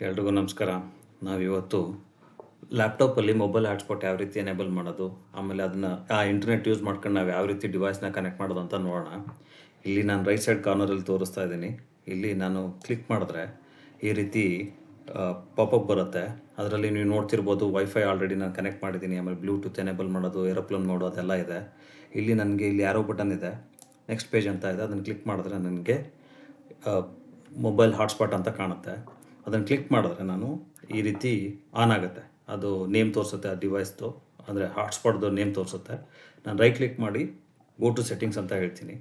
ಎಲ್ರಿಗೂ ನಮಸ್ಕಾರ. ನಾವಿವತ್ತು ಲ್ಯಾಪ್ಟಾಪಲ್ಲಿ ಮೊಬೈಲ್ ಹಾಟ್ಸ್ಪಾಟ್ ಯಾವ ರೀತಿ ಎನೇಬಲ್ ಮಾಡೋದು, ಆಮೇಲೆ ಅದನ್ನು ಇಂಟರ್ನೆಟ್ ಯೂಸ್ ಮಾಡ್ಕೊಂಡು ನಾವು ಯಾವ ರೀತಿ ಡಿವೈಸ್ನ ಕನೆಕ್ಟ್ ಮಾಡೋದು ಅಂತ ನೋಡೋಣ. ಇಲ್ಲಿ ನಾನು ರೈಟ್ ಸೈಡ್ ಕಾರ್ನರಲ್ಲಿ ತೋರಿಸ್ತಾ ಇದ್ದೀನಿ. ಇಲ್ಲಿ ನಾನು ಕ್ಲಿಕ್ ಮಾಡಿದ್ರೆ ಈ ರೀತಿ ಪಾಪಪ್ ಬರುತ್ತೆ. ಅದರಲ್ಲಿ ನೀವು ನೋಡ್ತಿರ್ಬೋದು ವೈಫೈ ಆಲ್ರೆಡಿ ನಾನು ಕನೆಕ್ಟ್ ಮಾಡಿದ್ದೀನಿ, ಆಮೇಲೆ ಬ್ಲೂಟೂತ್ ಎನೇಬಲ್ ಮಾಡೋದು, ಏರೋಪ್ಲೇನ್ ಮೋಡು ಅದೆಲ್ಲ ಇದೆ. ಇಲ್ಲಿ ನನಗೆ ಇಲ್ಲಿ ಯಾರೋ ಬಟನ್ ಇದೆ, ನೆಕ್ಸ್ಟ್ ಪೇಜ್ ಅಂತ ಇದೆ. ಅದನ್ನು ಕ್ಲಿಕ್ ಮಾಡಿದ್ರೆ ನನಗೆ ಮೊಬೈಲ್ ಹಾಟ್ಸ್ಪಾಟ್ ಅಂತ ಕಾಣುತ್ತೆ. ಅದನ್ನು ಕ್ಲಿಕ್ ಮಾಡಿದ್ರೆ ನಾನು ಈ ರೀತಿ ಆನ್ ಆಗುತ್ತೆ. ಅದು ನೇಮ್ ತೋರಿಸುತ್ತೆ, ಆ ಡಿವೈಸ್ದು ಅಂದರೆ ಹಾಟ್ಸ್ಪಾಟ್ದು ನೇಮ್ ತೋರಿಸುತ್ತೆ. ನಾನು ರೈಟ್ ಕ್ಲಿಕ್ ಮಾಡಿ ಗೋ ಟು ಸೆಟ್ಟಿಂಗ್ಸ್ ಅಂತ ಹೇಳ್ತೀನಿ.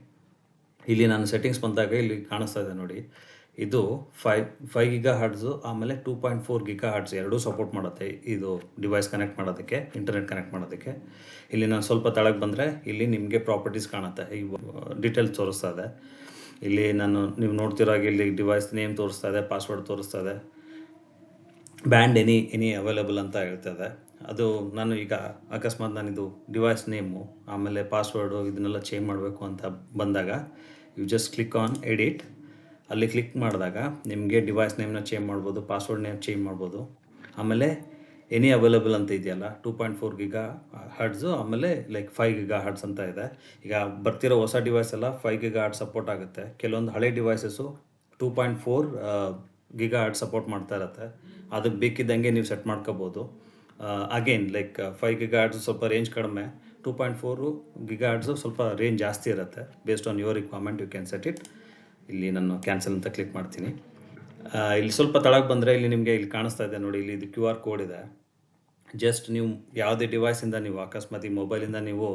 ಇಲ್ಲಿ ನಾನು ಸೆಟ್ಟಿಂಗ್ಸ್ ಬಂದಾಗ ಇಲ್ಲಿ ಕಾಣಿಸ್ತಾ ಇದೆ ನೋಡಿ, ಇದು 5 ಗಿಗಾ ಹರ್ಟ್ಸು ಆಮೇಲೆ 2.4 ಗಿಗಾ ಹರ್ಟ್ಸ್ ಎರಡೂ ಸಪೋರ್ಟ್ ಮಾಡುತ್ತೆ. ಇದು ಡಿವೈಸ್ ಕನೆಕ್ಟ್ ಮಾಡೋದಕ್ಕೆ, ಇಂಟರ್ನೆಟ್ ಕನೆಕ್ಟ್ ಮಾಡೋದಕ್ಕೆ. ಇಲ್ಲಿ ನಾನು ಸ್ವಲ್ಪ ತೆಳಗೆ ಬಂದರೆ ಇಲ್ಲಿ ನಿಮಗೆ ಪ್ರಾಪರ್ಟೀಸ್ ಕಾಣುತ್ತೆ, ಈ ಡೀಟೇಲ್ಸ್ ತೋರಿಸ್ತಾ ಇದೆ. ಇಲ್ಲಿ ನೀವು ನೋಡ್ತಿರೋ ಹಾಗೆ ಇಲ್ಲಿ ಡಿವೈಸ್ ನೇಮ್ ತೋರಿಸ್ತಾ ಇದೆ, ಪಾಸ್ವರ್ಡ್ ತೋರಿಸ್ತಾ ಇದೆ, ಬ್ಯಾಂಡ್ ಎನಿ ಅವೈಲೇಬಲ್ ಅಂತ ಹೇಳ್ತದೆ. ಅದು ನಾನು ಈಗ ಅಕಸ್ಮಾತ್ ನಾನಿದು ಡಿವೈಸ್ ನೇಮು ಆಮೇಲೆ ಪಾಸ್ವರ್ಡು ಇದನ್ನೆಲ್ಲ ಚೇಂಜ್ ಮಾಡಬೇಕು ಅಂತ ಬಂದಾಗ you just click on edit. ಅಲ್ಲಿ ಕ್ಲಿಕ್ ಮಾಡಿದಾಗ ನಿಮಗೆ ಡಿವೈಸ್ ನೇಮ್ನ ಚೇಂಜ್ ಮಾಡ್ಬೋದು, ಪಾಸ್ವರ್ಡ್ ನೇಮ್ ಚೇಂಜ್ ಮಾಡ್ಬೋದು. ಆಮೇಲೆ ಎನಿ ಅವೈಲೇಬಲ್ ಅಂತ ಇದೆಯಲ್ಲ, 2.4 ಗಿಗಾ ಹರ್ಟ್ಸು ಆಮೇಲೆ 5 ಗಿಗಾ ಹರ್ಟ್ಸ್ ಅಂತ ಇದೆ. ಈಗ ಬರ್ತಿರೋ ಹೊಸ ಡಿವೈಸ್ ಎಲ್ಲ 5 ಗಿಗಾ ಹರ್ಟ್ಸ್ ಸಪೋರ್ಟ್ ಆಗುತ್ತೆ. ಕೆಲವೊಂದು ಹಳೆ ಡಿವೈಸಸ್ಸು 2.4 ಗಿಗಾ ಹರ್ಟ್ಸ್ ಸಪೋರ್ಟ್ ಮಾಡ್ತಾ ಇರುತ್ತೆ. ಅದಕ್ಕೆ ಬೇಕಿದ್ದಂಗೆ ನೀವು ಸೆಟ್ ಮಾಡ್ಕೋಬೋದು. ಅಗೇನ್ 5 ಗಿಗಾ ಹರ್ಟ್ಸ್ ಸ್ವಲ್ಪ ರೇಂಜ್ ಕಡಿಮೆ, 2.4 ಗಿಗಾ ಹರ್ಟ್ಸು ಸ್ವಲ್ಪ ರೇಂಜ್ ಜಾಸ್ತಿ ಇರುತ್ತೆ. Based on your requirement you can set it. ಇಲ್ಲಿ ನಾನು ಕ್ಯಾನ್ಸಲ್ ಅಂತ ಕ್ಲಿಕ್ ಮಾಡ್ತೀನಿ. ಇಲ್ಲಿ ಸ್ವಲ್ಪ ತಳಗೆ ಬಂದರೆ ಇಲ್ಲಿ ನಿಮಗೆ ಇಲ್ಲಿ ಕಾಣಿಸ್ತಾ ಇದೆ ನೋಡಿ, ಇಲ್ಲಿ ಇದು QR ಕೋಡ್ ಇದೆ. ಜಸ್ಟ್ ನೀವು ಯಾವುದೇ ಡಿವೈಸಿಂದ ನೀವು ಅಕಸ್ಮಾತ್ ಈ ಮೊಬೈಲಿಂದ ನೀವು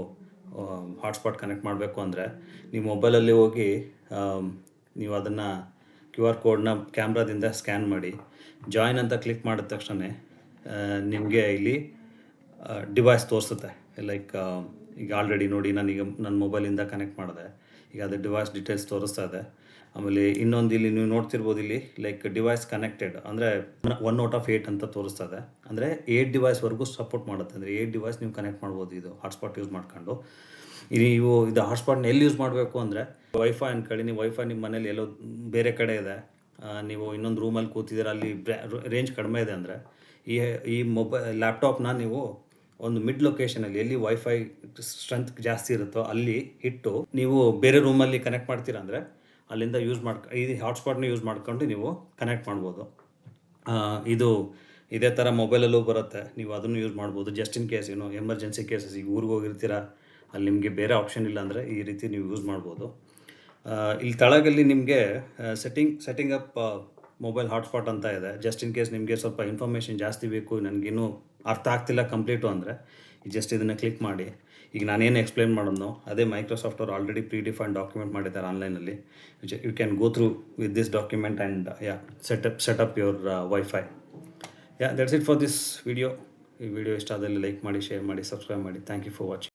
ಹಾಟ್ಸ್ಪಾಟ್ ಕನೆಕ್ಟ್ ಮಾಡಬೇಕು ಅಂದರೆ ನೀವು ಮೊಬೈಲಲ್ಲಿ ಹೋಗಿ ನೀವು ಅದನ್ನು QR ಕೋಡ್ನ ಕ್ಯಾಮ್ರಾದಿಂದ ಸ್ಕ್ಯಾನ್ ಮಾಡಿ ಜಾಯಿನ್ ಅಂತ ಕ್ಲಿಕ್ ಮಾಡಿದ ತಕ್ಷಣ ನಿಮಗೆ ಇಲ್ಲಿ ಡಿವೈಸ್ ತೋರಿಸುತ್ತೆ. ಈಗ ಆಲ್ರೆಡಿ ನೋಡಿ ನಾನೀಗ ನನ್ನ ಮೊಬೈಲಿಂದ ಕನೆಕ್ಟ್ ಮಾಡಿದೆ. ಈಗ ಅದು ಡಿವೈಸ್ ಡೀಟೇಲ್ಸ್ ತೋರಿಸ್ತಾ ಇದೆ. ಆಮೇಲೆ ಇನ್ನೊಂದು ಇಲ್ಲಿ ನೀವು ನೋಡ್ತಿರ್ಬೋದು, ಇಲ್ಲಿ ಡಿವೈಸ್ ಕನೆಕ್ಟೆಡ್ ಅಂದರೆ 1 ಔಟ್ ಆಫ್ 8 ಅಂತ ತೋರಿಸ್ತಾ ಇದೆ. ಅಂದರೆ 8 ಡಿವೈಸ್ವರೆಗೂ ಸಪೋರ್ಟ್ ಮಾಡುತ್ತೆ. ಅಂದರೆ 8 ಡಿವೈಸ್ ನೀವು ಕನೆಕ್ಟ್ ಮಾಡ್ಬೋದು ಇದು ಹಾಟ್ಸ್ಪಾಟ್ ಯೂಸ್ ಮಾಡ್ಕೊಂಡು. ನೀವು ಇದು ಹಾಟ್ಸ್ಪಾಟ್ನ ಎಲ್ಲಿ ಯೂಸ್ ಮಾಡಬೇಕು ಅಂದರೆ ವೈಫೈ ಅಂದ್ಕೊಳ್ಳಿ. ನೀವು ವೈಫೈ ನಿಮ್ಮ ಮನೇಲಿ ಎಲ್ಲೋ ಬೇರೆ ಕಡೆ ಇದೆ, ನೀವು ಇನ್ನೊಂದು ರೂಮಲ್ಲಿ ಕೂತಿದ್ದೀರ, ಅಲ್ಲಿ ರೇಂಜ್ ಕಡಿಮೆ ಇದೆ ಅಂದರೆ ಈ ಲ್ಯಾಪ್ಟಾಪ್ನ ನೀವು ಒಂದು ಮಿಡ್ ಲೊಕೇಶನಲ್ಲಿ ಎಲ್ಲಿ ವೈಫೈ ಸ್ಟ್ರೆಂತ್ ಜಾಸ್ತಿ ಇರುತ್ತೋ ಅಲ್ಲಿ ಇಟ್ಟು ನೀವು ಬೇರೆ ರೂಮಲ್ಲಿ ಕನೆಕ್ಟ್ ಮಾಡ್ತೀರಾ ಅಂದರೆ ಅಲ್ಲಿಂದ ಈ ಹಾಟ್ಸ್ಪಾಟ್ನ ಯೂಸ್ ಮಾಡ್ಕೊಂಡು ನೀವು ಕನೆಕ್ಟ್ ಮಾಡ್ಬೋದು. ಇದು ಇದೇ ಥರ ಮೊಬೈಲಲ್ಲೂ ಬರುತ್ತೆ, ನೀವು ಅದನ್ನು ಯೂಸ್ ಮಾಡ್ಬೋದು. Just in case emergency cases, ಈಗ ಊರಿಗೆ ಹೋಗಿರ್ತೀರ, ಅಲ್ಲಿ ನಿಮಗೆ ಬೇರೆ ಆಪ್ಷನ್ ಇಲ್ಲ ಅಂದರೆ ಈ ರೀತಿ ನೀವು ಯೂಸ್ ಮಾಡ್ಬೋದು. ಇಲ್ಲಿ ತಳಗಲ್ಲಿ ನಿಮಗೆ ಸೆಟ್ಟಿಂಗ್ ಅಪ್ ಮೊಬೈಲ್ ಹಾಟ್ಸ್ಪಾಟ್ ಅಂತ ಇದೆ. ಜಸ್ಟ್ ಇನ್ ಕೇಸ್ ನಿಮಗೆ ಸ್ವಲ್ಪ ಇನ್ಫಾರ್ಮೇಷನ್ ಜಾಸ್ತಿ ಬೇಕು, ನನಗಿನ್ನೂ ಅರ್ಥ ಆಗ್ತಿಲ್ಲ ಕಂಪ್ಲೀಟು ಅಂದರೆ ಜಸ್ಟ್ ಇದನ್ನು ಕ್ಲಿಕ್ ಮಾಡಿ. ಈಗ ನಾನೇನು ಎಕ್ಸ್ಪ್ಲೇನ್ ಮಾಡೋದು ಅದೇ ಮೈಕ್ರೋಸಾಫ್ಟ್ ಅವರು ಆಲ್ರೆಡಿ ಪ್ರೀಡಿಫೈನ್ಡ್ ಡಾಕ್ಯುಮೆಂಟ್ ಮಾಡಿದ್ದಾರೆ ಆನ್ಲೈನಲ್ಲಿ. You can go through with this document and setup your wifi. That's it for this video. ಈ ವಿಡಿಯೋ ಇಷ್ಟ ಆದಲ್ಲಿ ಲೈಕ್ ಮಾಡಿ, ಶೇರ್ ಮಾಡಿ, ಸಬ್ಸ್ಕ್ರೈಬ್ ಮಾಡಿ. Thank you for watching.